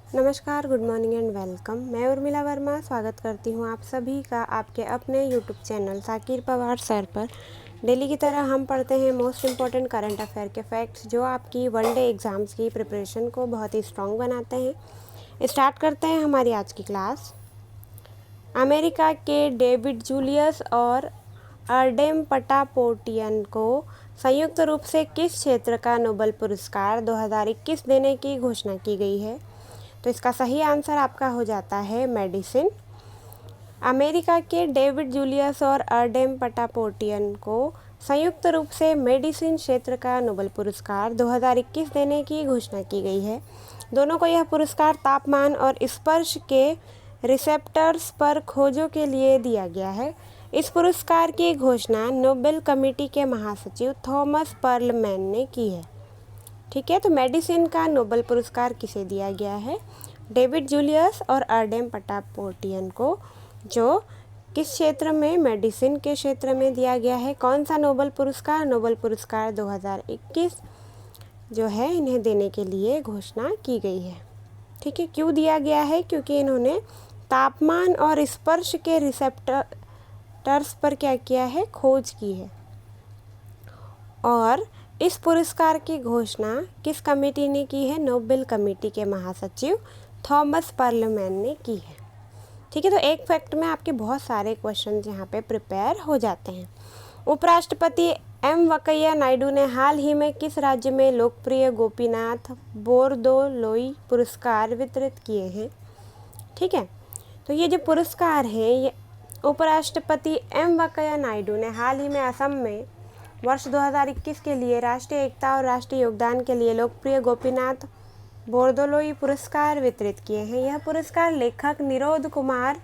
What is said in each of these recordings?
नमस्कार, good morning and welcome. मैं उर्मिला वर्मा स्वागत करती हूँ आप सभी का आपके अपने YouTube channel Sakir Pawar sir पर। डेली की तरह हम पढ़ते हैं मोस्ट इम्पॉर्टेंट करंट अफेयर के फैक्ट्स जो आपकी वनडे एग्ज़ाम्स की प्रिपरेशन को बहुत ही स्ट्रॉन्ग बनाते हैं। स्टार्ट करते हैं हमारी आज की क्लास। अमेरिका के डेविड जूलियस और अर्डेम पटापोटियन को संयुक्त रूप से किस क्षेत्र का नोबेल पुरस्कार 2021 देने की घोषणा की गई है? तो इसका सही आंसर आपका हो जाता है मेडिसिन। अमेरिका के डेविड जूलियस और अर्डेम पटापोटियन को संयुक्त रूप से मेडिसिन क्षेत्र का नोबेल पुरस्कार 2021 देने की घोषणा की गई है। दोनों को यह पुरस्कार तापमान और स्पर्श के रिसेप्टर्स पर खोजों के लिए दिया गया है। इस पुरस्कार की घोषणा नोबेल कमेटी के महासचिव थॉमस पर्लमैन ने की है। ठीक है, तो मेडिसिन का नोबेल पुरस्कार किसे दिया गया है? डेविड जूलियस और अर्डेम पटापोटियन को, जो किस क्षेत्र में, मेडिसिन के क्षेत्र में दिया गया है। कौन सा नोबेल पुरस्कार? नोबेल पुरस्कार 2021 जो है इन्हें देने के लिए घोषणा की गई है। ठीक है, क्यों दिया गया है? क्योंकि इन्होंने तापमान और स्पर्श के रिसेप्टर्स पर क्या किया है? खोज की है। और इस पुरस्कार की घोषणा किस कमेटी ने की है? नोबेल कमेटी के महासचिव थॉमस पर्लमैन ने की है। ठीक है, तो एक फैक्ट में आपके बहुत सारे क्वेश्चन यहाँ पे प्रिपेयर हो जाते हैं। उपराष्ट्रपति एम वेंकैया नायडू ने हाल ही में किस राज्य में लोकप्रिय गोपीनाथ बोरदोलोई पुरस्कार वितरित किए हैं? ठीक है, तो ये जो पुरस्कार हैं ये उपराष्ट्रपति एम वेंकैया नायडू ने हाल ही में असम में वर्ष 2021 के लिए राष्ट्रीय एकता और राष्ट्रीय योगदान के लिए लोकप्रिय गोपीनाथ बोरदोलोई पुरस्कार वितरित किए हैं। यह पुरस्कार लेखक निरोध कुमार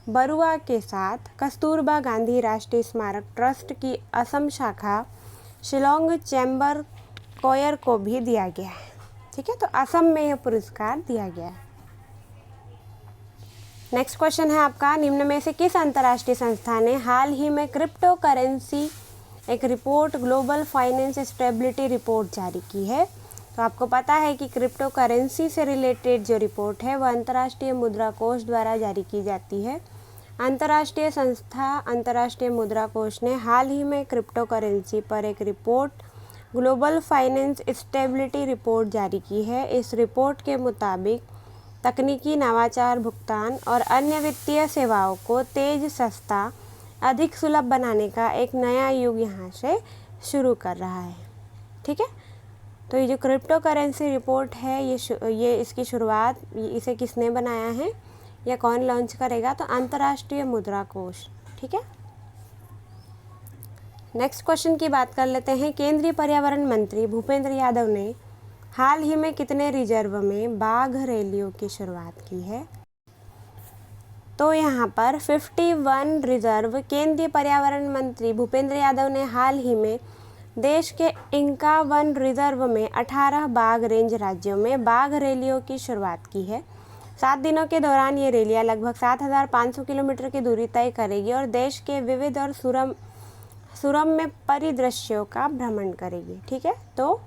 बरुआ के साथ कस्तूरबा गांधी राष्ट्रीय स्मारक ट्रस्ट की असम शाखा शिलोंग चैम्बर कोयर को भी दिया गया है। ठीक है, तो असम में यह पुरस्कार दिया गया है। नेक्स्ट क्वेश्चन है आपका, निम्न में से किस अंतर्राष्ट्रीय संस्था ने हाल ही में क्रिप्टो करेंसी एक report global finance stability report जारी की है? तो आपको पता है कि क्रिप्टो करेंसी से रिलेटेड जो रिपोर्ट है वह अंतर्राष्ट्रीय मुद्रा कोष द्वारा जारी की जाती है। अंतर्राष्ट्रीय संस्था अंतर्राष्ट्रीय मुद्रा कोष ने हाल ही में क्रिप्टो करेंसी पर एक report global finance stability report जारी की है। इस रिपोर्ट के मुताबिक तकनीकी नवाचार, भुगतान और अन्य वित्तीय सेवाओं को तेज, सस्ता, अधिक सुलभ बनाने का एक नया युग यहाँ से शुरू कर रहा है। ठीक है, तो ये जो क्रिप्टो करेंसी रिपोर्ट है ये इसकी शुरुआत इसे किसने बनाया है या कौन लॉन्च करेगा? तो अंतर्राष्ट्रीय मुद्रा कोष। ठीक है, नेक्स्ट क्वेश्चन की बात कर लेते हैं। केंद्रीय पर्यावरण मंत्री भूपेंद्र यादव ने हाल ही में कितने रिजर्व में बाघ रैलियों की शुरुआत की है? तो यहाँ पर 51 रिजर्व केंद्रीय पर्यावरण मंत्री भूपेंद्र यादव ने हाल ही में देश के 51 रिजर्व में 18 बाघ रेंज राज्यों में बाघ रैलियों की शुरुआत की है। 7 दिनों के दौरान ये रैलियाँ लगभग 7,500 किलोमीटर की दूरी तय करेगी और देश के विविध और सुरम्य परिदृश्यों का भ्रमण करेगी। ठीक है, तो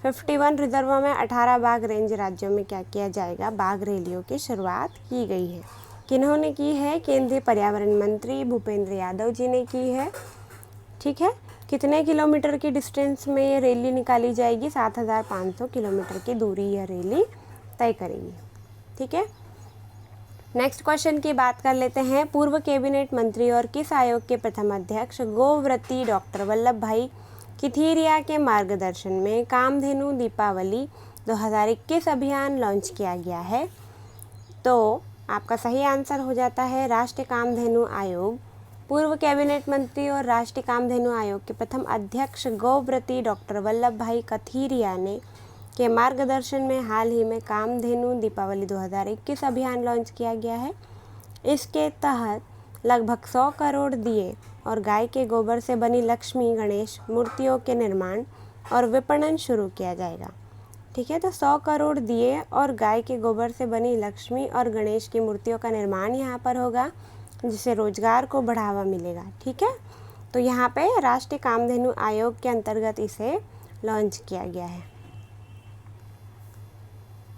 51 रिजर्व में 18 बाघ रेंज राज्यों में क्या किया जाएगा? बाघ रैलियों की शुरुआत की गई है। किन्होंने की है? केंद्रीय पर्यावरण मंत्री भूपेंद्र यादव जी ने की है। ठीक है, कितने किलोमीटर की डिस्टेंस में ये रैली निकाली जाएगी? 7,500 किलोमीटर की दूरी यह रैली तय करेगी। ठीक है, नेक्स्ट क्वेश्चन की बात कर लेते हैं। पूर्व कैबिनेट मंत्री और किस आयोग के प्रथम अध्यक्ष गोव्रती डॉक्टर वल्लभ भाई किथिरिया के मार्गदर्शन में कामधेनु दीपावली 2021 अभियान लॉन्च किया गया है? तो आपका सही आंसर हो जाता है राष्ट्रीय कामधेनु आयोग। पूर्व कैबिनेट मंत्री और राष्ट्रीय कामधेनु आयोग के प्रथम अध्यक्ष गोव्रती डॉक्टर वल्लभ भाई कथिरिया ने के मार्गदर्शन में हाल ही में कामधेनु दीपावली 2021 अभियान लॉन्च किया गया है। इसके तहत लगभग 100 करोड़ दिए और गाय के गोबर से बनी लक्ष्मी गणेश मूर्तियों के निर्माण और विपणन शुरू किया जाएगा। ठीक है, तो 100 करोड़ दिए और गाय के गोबर से बनी लक्ष्मी और गणेश की मूर्तियों का निर्माण यहाँ पर होगा, जिससे रोजगार को बढ़ावा मिलेगा। ठीक है, तो यहाँ पे राष्ट्रीय कामधेनु आयोग के अंतर्गत इसे लॉन्च किया गया है।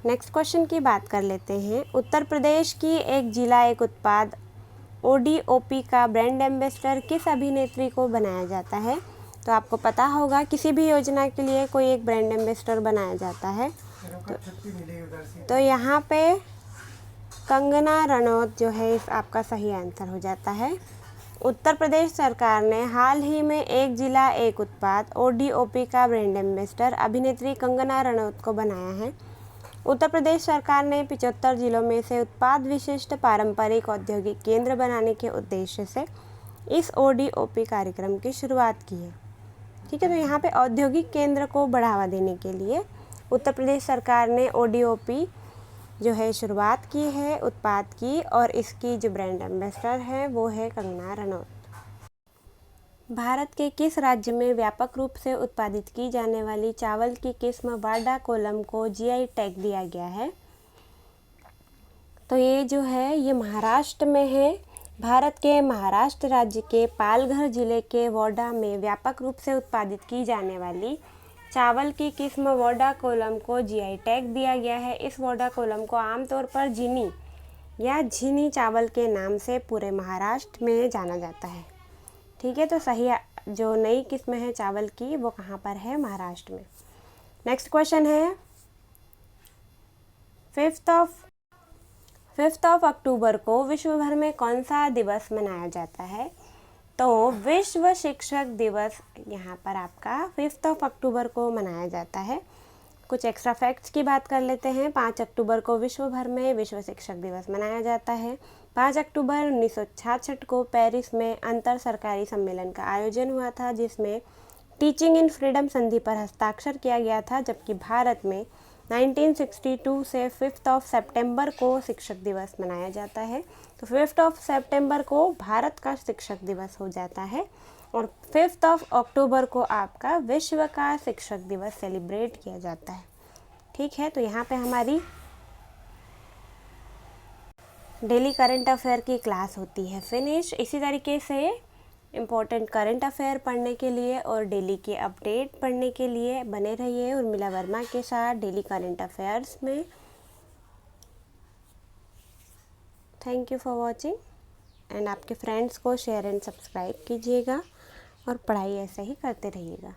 नेक्स्ट क्वेश्चन की बात कर लेते हैं। उत्तर प्रदेश की एक जिला एक उत्पाद ODOP का ब्रांड एम्बेसडर किस अभिनेत्री को बनाया जाता है? तो आपको पता होगा किसी भी योजना के लिए कोई एक ब्रांड एम्बेसडर बनाया जाता है। तो यहाँ पे कंगना रनौत जो है इस आपका सही आंसर हो जाता है। उत्तर प्रदेश सरकार ने हाल ही में एक जिला एक उत्पाद ODOP का ब्रांड एम्बेसडर अभिनेत्री कंगना रनौत को बनाया है। उत्तर प्रदेश सरकार ने 75 जिलों में से उत्पाद विशिष्ट पारंपरिक औद्योगिक केंद्र बनाने के उद्देश्य से इस ODOP कार्यक्रम की शुरुआत की है। ठीक है, तो यहाँ पे औद्योगिक केंद्र को बढ़ावा देने के लिए उत्तर प्रदेश सरकार ने ODOP जो है शुरुआत की है उत्पाद की, और इसकी जो ब्रांड एम्बेसडर है वो है कंगना रनौत। भारत के किस राज्य में व्यापक रूप से उत्पादित की जाने वाली चावल की किस्म वाडा कोलम को GI टैग दिया गया है? तो ये जो है ये महाराष्ट्र में है। भारत के महाराष्ट्र राज्य के पालघर जिले के वाडा में व्यापक रूप से उत्पादित की जाने वाली चावल की किस्म वाडा कोलम को GI टैग दिया गया है। इस वाडा कोलम को आमतौर पर जिनी या झिनी चावल के नाम से पूरे महाराष्ट्र में जाना जाता है। ठीक है, तो सही जो नई किस्म है चावल की वो कहाँ पर है? महाराष्ट्र में। नेक्स्ट क्वेश्चन है 5 अक्टूबर को विश्व भर में कौन सा दिवस मनाया जाता है? तो विश्व शिक्षक दिवस यहाँ पर आपका 5 अक्टूबर को मनाया जाता है। कुछ एक्स्ट्रा फैक्ट्स की बात कर लेते हैं। 5 अक्टूबर को विश्व भर में विश्व शिक्षक दिवस मनाया जाता है। 5 अक्टूबर 1966 को पेरिस में अंतर सरकारी सम्मेलन का आयोजन हुआ था, जिसमें टीचिंग इन फ्रीडम संधि पर हस्ताक्षर किया गया था, जबकि भारत में 1962 से 5 सितंबर को शिक्षक दिवस मनाया जाता है। तो 5 सितंबर को भारत का शिक्षक दिवस हो जाता है, और 5 अक्टूबर को आपका विश्व का शिक्षक दिवस सेलिब्रेट किया जाता है। ठीक है, तो यहाँ पे हमारी डेली करंट अफेयर की क्लास होती है फिनिश। इसी तरीके से इम्पोर्टेंट करंट अफेयर पढ़ने के लिए और डेली के अपडेट पढ़ने के लिए बने रहिए उर्मिला वर्मा के साथ डेली करंट अफेयर्स में। Thank you for watching, and आपके फ्रेंड्स को शेयर एंड सब्सक्राइब कीजिएगा और पढ़ाई ऐसे ही करते रहिएगा।